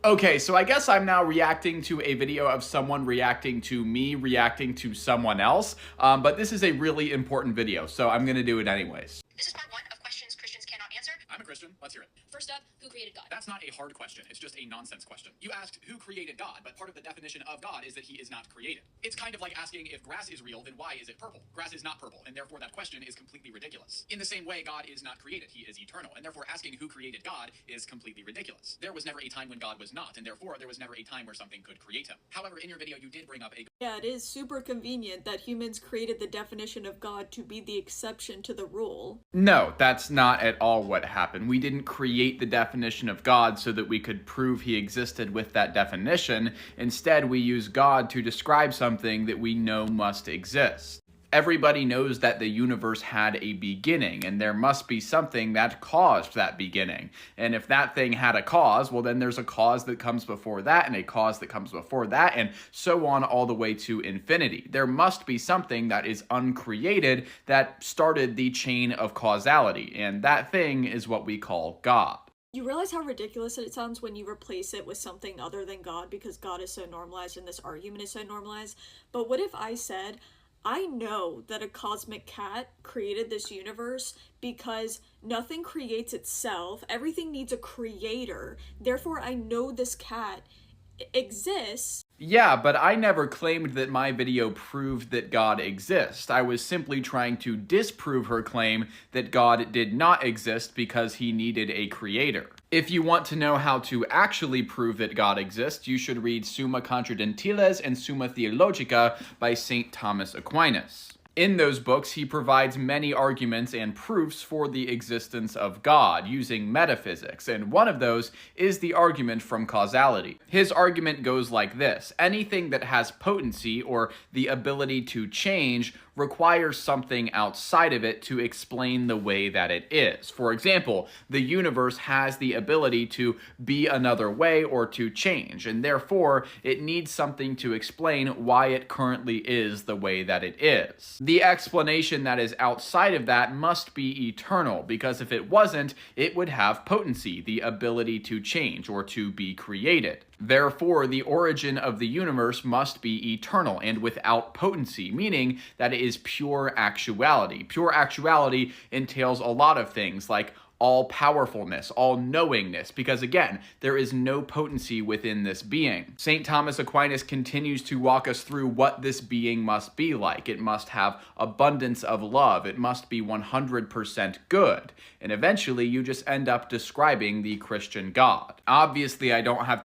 Okay, so I guess I'm now reacting to a video of someone reacting to me reacting to someone else, but this is a really important video, so I'm going to do it anyways. This is part one of questions Christians cannot answer. I'm a Christian. Let's hear it. First up, who created God? That's not a hard question. It's just a nonsense question. You asked who created God, but part of the definition of God is that he is not created. It's kind of like asking if grass is real, then why is it purple? Grass is not purple, and therefore that question is completely ridiculous. In the same way, God is not created. He is eternal, and therefore asking who created God is completely ridiculous. There was never a time when God was not, and therefore there was never a time where something could create him. However, in your video, you did bring up a Yeah, it is super convenient that humans created the definition of God to be the exception to the rule. No, that's not at all what happened. We didn't create the definition of God so that we could prove he existed with that definition. Instead, we use God to describe something that we know must exist. Everybody knows that the universe had a beginning, and there must be something that caused that beginning. And if that thing had a cause, well, then there's a cause that comes before that, and a cause that comes before that, and so on all the way to infinity. There must be something that is uncreated that started the chain of causality, and that thing is what we call God. You realize how ridiculous it sounds when you replace it with something other than God because God is so normalized and this argument is so normalized. But what if I said, I know that a cosmic cat created this universe because nothing creates itself. Everything needs a creator. Therefore, I know this cat exists. Yeah, but I never claimed that my video proved that God exists. I was simply trying to disprove her claim that God did not exist because he needed a creator. If you want to know how to actually prove that God exists, you should read Summa Contra Gentiles and Summa Theologica by St. Thomas Aquinas. In those books, he provides many arguments and proofs for the existence of God using metaphysics, and one of those is the argument from causality. His argument goes like this: anything that has potency or the ability to change requires something outside of it to explain the way that it is. For example, the universe has the ability to be another way or to change, and therefore it needs something to explain why it currently is the way that it is. The explanation that is outside of that must be eternal, because if it wasn't, it would have potency, the ability to change or to be created. Therefore, the origin of the universe must be eternal and without potency, meaning that it is pure actuality. Pure actuality entails a lot of things like all-powerfulness, all-knowingness, because again, there is no potency within this being. St. Thomas Aquinas continues to walk us through what this being must be like. It must have abundance of love. It must be 100% good. And eventually, you just end up describing the Christian God. Obviously, I don't have